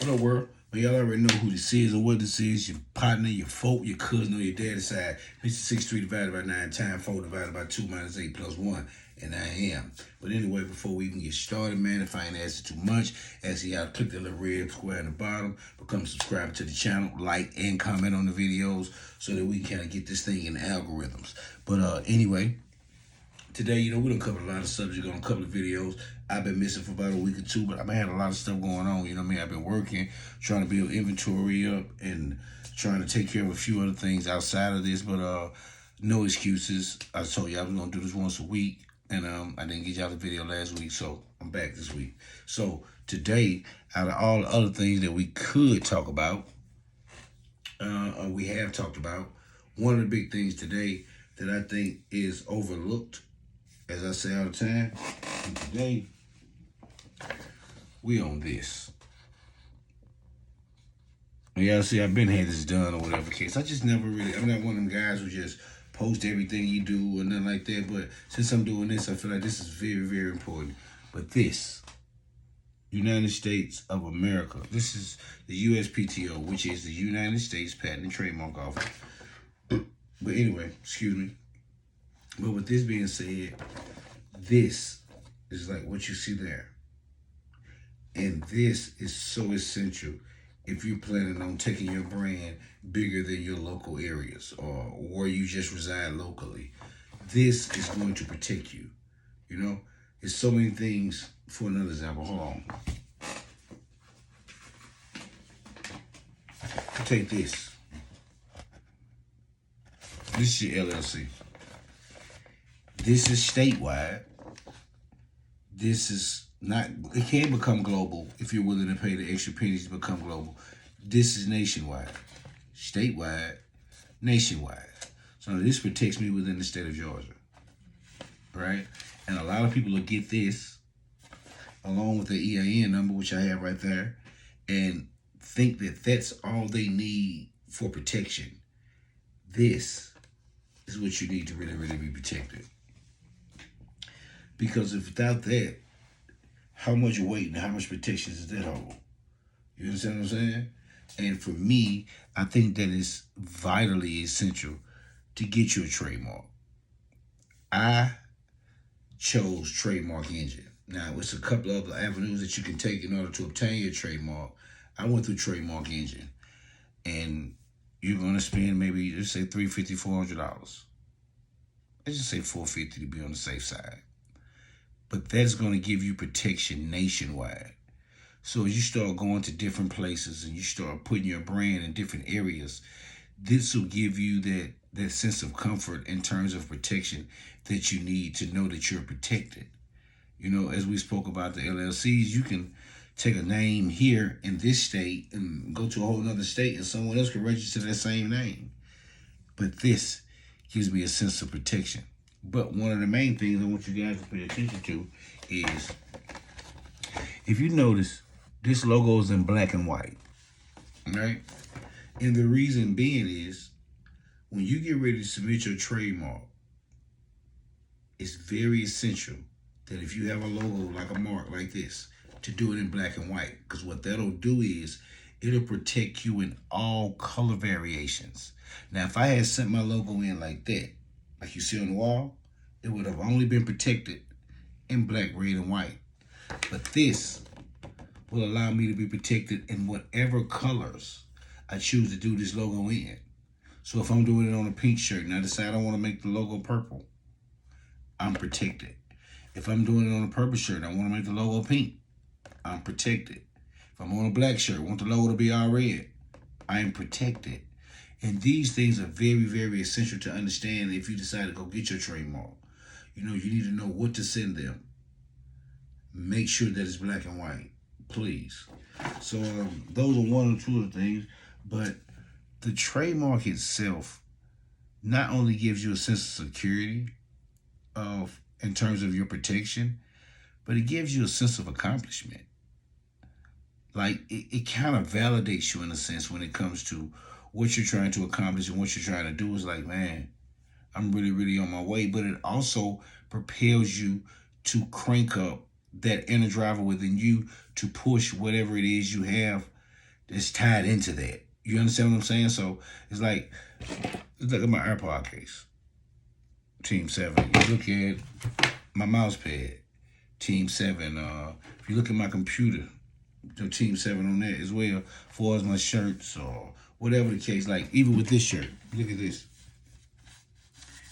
What up, world? Well, y'all already know who this is or what this is. Your partner, your folk, your cousin, or your daddy's side. This is 6 3 divided by 9 times 4 divided by 2 minus 8 plus 1. And I am. But anyway, before we even get started, man, if I ain't asking too much, ask y'all to click that little red square in the bottom, become a subscriber to the channel, like and comment on the videos so that we can kind of get this thing in the algorithms. But anyway, today, we done covered a lot of subjects on a couple of videos. I've been missing for about a week or two, but I've had a lot of stuff going on. I've been working, trying to build inventory up and trying to take care of a few other things outside of this, but no excuses. I told you I was going to do this once a week, and I didn't get y'all the video last week, so I'm back this week. So today, out of all the other things that we could talk about, or we have talked about, one of the big things today that I think is overlooked, as I say all the time, and today, we on this. Y'all see, I've been had this done or whatever case. I just never really, I'm not one of them guys who just post everything you do or nothing like that, but since I'm doing this, I feel like this is very, very important. But this, United States of America, this is the USPTO, which is the United States Patent and Trademark Office. But anyway, excuse me. But with this being said, this is like what you see there. And this is so essential if you're planning on taking your brand bigger than your local areas or where you just reside locally. This is going to protect you. It's so many things. For another example, hold on. Take this. This is your LLC. This is statewide. This is not, it can become global if you're willing to pay the extra pennies to become global. This is nationwide. Statewide, nationwide. So this protects me within the state of Georgia. Right? And a lot of people will get this along with the EIN number, which I have right there, and think that that's all they need for protection. This is what you need to really, really be protected. Because if without that, how much weight and how much protection does that hold? You understand what I'm saying? And for me, I think that it's vitally essential to get you a trademark. I chose Trademark Engine. Now, it's a couple of other avenues that you can take in order to obtain your trademark. I went through Trademark Engine. And you're going to spend maybe, let's say $350, $400. Let's just say $450 to be on the safe side. But that's going to give you protection nationwide. So as you start going to different places and you start putting your brand in different areas, this will give you that sense of comfort in terms of protection that you need to know that you're protected. As we spoke about the LLCs, you can take a name here in this state and go to a whole other state and someone else can register that same name. But this gives me a sense of protection. But one of the main things I want you guys to pay attention to is, if you notice, this logo is in black and white, right? And the reason being is, when you get ready to submit your trademark, it's very essential that if you have a logo like a mark like this, to do it in black and white. Because what that'll do is, it'll protect you in all color variations. Now, if I had sent my logo in like that, like you see on the wall, it would have only been protected in black, red, and white. But this will allow me to be protected in whatever colors I choose to do this logo in. So if I'm doing it on a pink shirt and I decide I want to make the logo purple, I'm protected. If I'm doing it on a purple shirt and I want to make the logo pink, I'm protected. If I'm on a black shirt, want the logo to be all red, I am protected. And these things are very, very essential to understand if you decide to go get your trademark. You need to know what to send them. Make sure that it's black and white, please. So those are one or two of the things, but the trademark itself not only gives you a sense of security in terms of your protection, but it gives you a sense of accomplishment. Like, it kind of validates you in a sense when it comes to what you're trying to accomplish and what you're trying to do. Is like, man, I'm really, really on my way. But it also propels you to crank up that inner driver within you to push whatever it is you have that's tied into that. You understand what I'm saying? So it's like, look at my AirPod case, Team 7. You look at my mouse pad, Team 7. If you look at my computer, the Team 7 on that as well, as far as my shirts or whatever the case. Like, even with this shirt, look at this.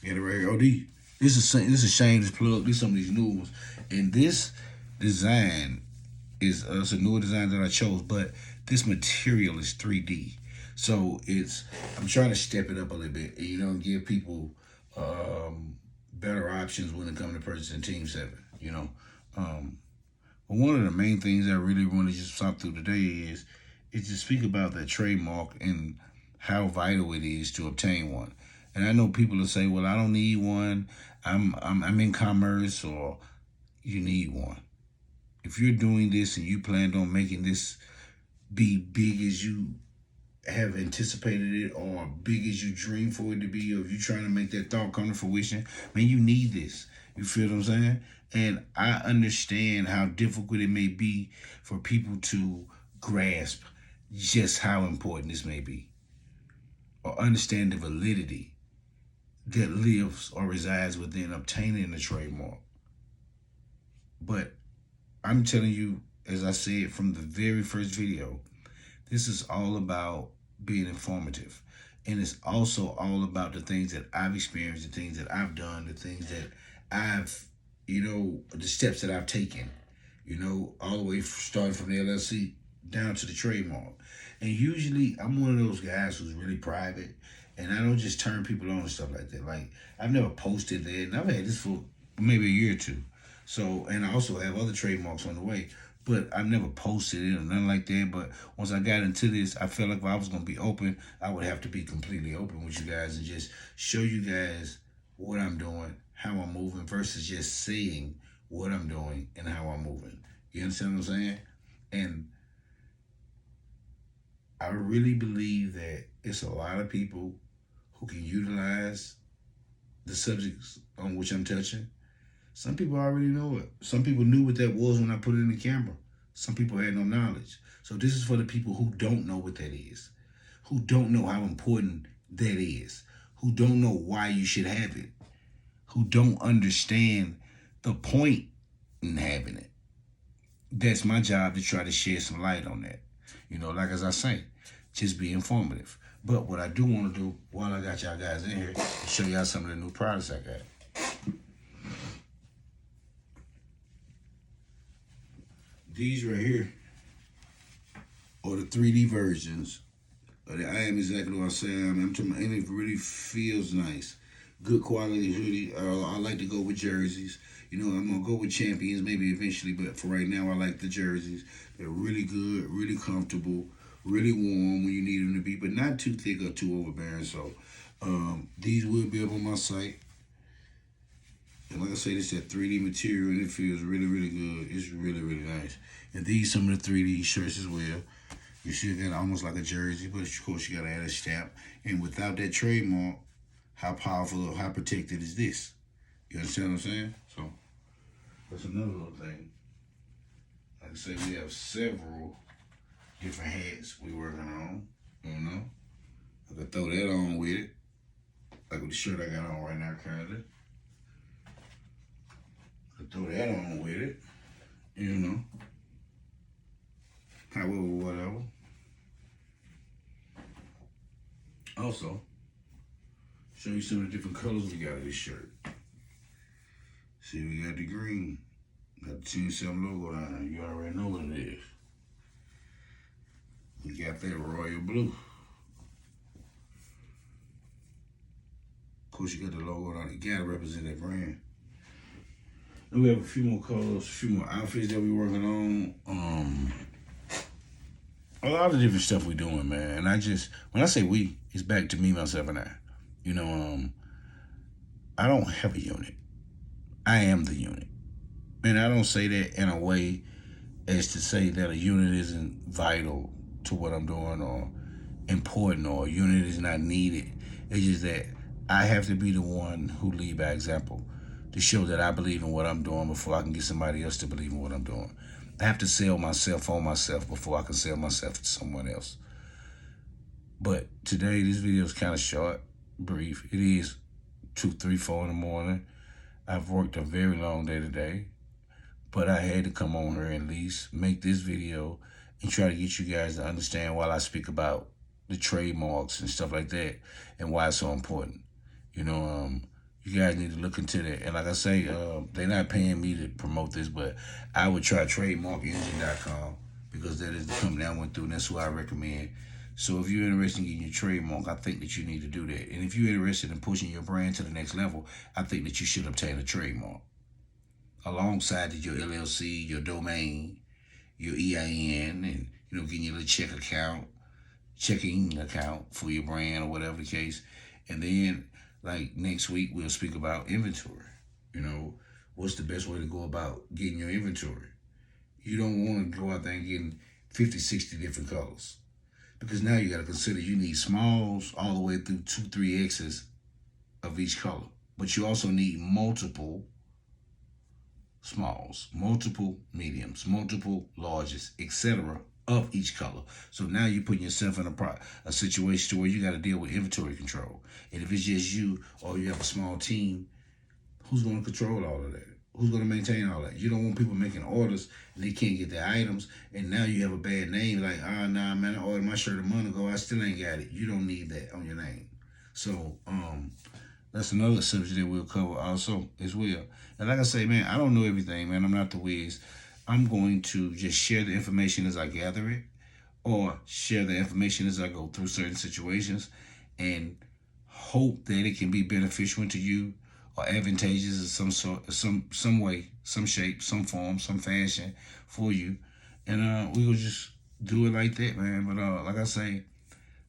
Got it right here. Oh, this is a shameless plug. These some of these new ones. And this design is it's a newer design that I chose, but this material is 3D. So I'm trying to step it up a little bit, and give people better options when it comes to purchasing Team 7, But one of the main things I really want to just talk through today is to speak about that trademark and how vital it is to obtain one. And I know people will say, "Well, I don't need one. I'm in commerce," or you need one. If you're doing this and you plan on making this be big as you have anticipated it, or big as you dream for it to be, or if you're trying to make that thought come to fruition, man, you need this. You feel what I'm saying? And I understand how difficult it may be for people to grasp just how important this may be, or understand the validity that lives or resides within obtaining a trademark. But I'm telling you, as I said from the very first video, this is all about being informative. And it's also all about the things that I've experienced, the things that I've done, the things that I've, the steps that I've taken, all the way starting from the LLC down to the trademark. And usually I'm one of those guys who's really private, and I don't just turn people on and stuff like that. Like, I've never posted that, and I've had this for maybe a year or two. So, and I also have other trademarks on the way, but I've never posted it or nothing like that. But once I got into this, I felt like if I was going to be open, I would have to be completely open with you guys and just show you guys what I'm doing, how I'm moving, versus just saying what I'm doing and how I'm moving. You understand what I'm saying? And I really believe that it's a lot of people who can utilize the subjects on which I'm touching. Some people already know it. Some people knew what that was when I put it in the camera. Some people had no knowledge. So this is for the people who don't know what that is, who don't know how important that is, who don't know why you should have it, who don't understand the point in having it. That's my job, to try to shed some light on that. Like as I say, just be informative. But what I do want to do while I got y'all guys in here is show y'all some of the new products I got. These right here are the 3D versions of the I Am Exactly What I Say I Am. And it really feels nice. Good quality hoodie. I like to go with jerseys. I'm going to go with champions maybe eventually, but for right now, I like the jerseys. They're really good, really comfortable, really warm when you need them to be, but not too thick or too overbearing. So these will be up on my site. And like I say, this is that 3D material, and it feels really, really good. It's really, really nice. And these some of the 3D shirts as well. You see that almost like a jersey, but of course you gotta add a stamp. And without that trademark, how powerful or how protected is this? You understand what I'm saying? So that's another little thing. Like I say, we have several different hats we working on. I could throw that on with it. Like with the shirt I got on right now currently. Throw that on with it, however, whatever. Also, show you some of the different colors we got in this shirt. See, we got the green, got the Team 7 logo down there. You already know what it is. We got that royal blue. Of course, you got the logo down there. You gotta represent that brand. And we have a few more colors, a few more outfits that we're working on. A lot of different stuff we're doing, man. And when I say we, it's back to me, myself, and I. I don't have a unit. I am the unit. And I don't say that in a way as to say that a unit isn't vital to what I'm doing or important or a unit is not needed. It's just that I have to be the one who lead by example, to show that I believe in what I'm doing before I can get somebody else to believe in what I'm doing. I have to sell myself on myself before I can sell myself to someone else. But today, this video is kind of short, brief. It is 2, 3, 4 in the morning. I've worked a very long day today, but I had to come on here and at least make this video and try to get you guys to understand while I speak about the trademarks and stuff like that and why it's so important. You know, you guys need to look into that. And like I say, they're not paying me to promote this, but I would try trademarkengine.com because that is the company I went through and that's who I recommend. So if you're interested in getting your trademark, I think that you need to do that. And if you're interested in pushing your brand to the next level, I think that you should obtain a trademark. Alongside your LLC, your domain, your EIN, and getting your little checking account for your brand or whatever the case. And then like next week we'll speak about inventory. What's the best way to go about getting your inventory? You don't want to go out there and getting 50, 60 different colors. Because now you got to consider you need smalls all the way through 2, 3X's of each color. But you also need multiple smalls, multiple mediums, multiple larges, etc. of each color. So now you're putting yourself in a situation where you got to deal with inventory control. And if it's just you or you have a small team, who's going to control all of that? Who's going to maintain all that? You don't want people making orders and they can't get their items, and now you have a bad name like, nah, man, I ordered my shirt a month ago, I still ain't got it. You don't need that on your name. So that's another subject that we'll cover also as well. And like I say, man, I don't know everything, man. I'm not the whiz. I'm going to just share the information as I gather it, or share the information as I go through certain situations, and hope that it can be beneficial to you or advantageous in some sort, some way, some shape, some form, some fashion for you. And we will just do it like that, man. But like I say,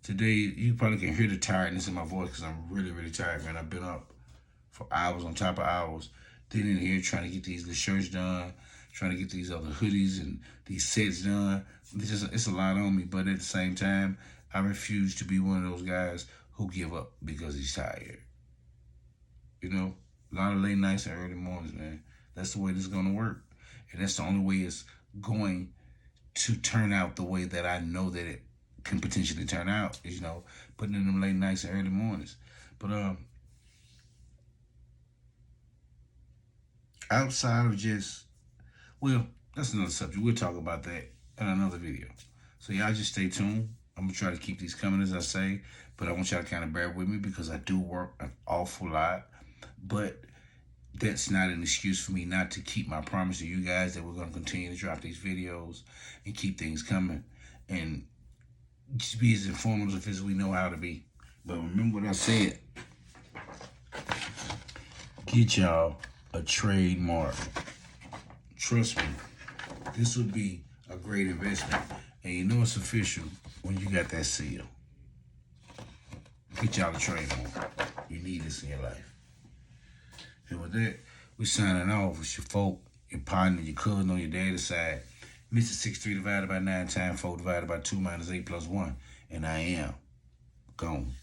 today you probably can hear the tiredness in my voice because I'm really, really tired, man. I've been up for hours on top of hours, then in here trying to get these little shirts done, trying to get these other hoodies and these sets done. It's a lot on me, but at the same time, I refuse to be one of those guys who give up because he's tired. A lot of late nights and early mornings, man. That's the way this is going to work. And that's the only way it's going to turn out the way that I know that it can potentially turn out, is, putting in them late nights and early mornings. But outside of just, well, that's another subject. We'll talk about that in another video. So y'all just stay tuned. I'm going to try to keep these coming, as I say, but I want y'all to kind of bear with me because I do work an awful lot. But that's not an excuse for me not to keep my promise to you guys that we're going to continue to drop these videos and keep things coming and just be as informative as we know how to be. But remember what I said. Get y'all a trademark. Trust me, this would be a great investment. And it's official when you got that seal. Get y'all a trademark. You need this in your life. And with that, we're signing off. It's your folk, your partner, your cousin on your daddy's side. Mr. 6 3 divided by 9 times 4 divided by 2 minus 8 plus 1. And I am gone.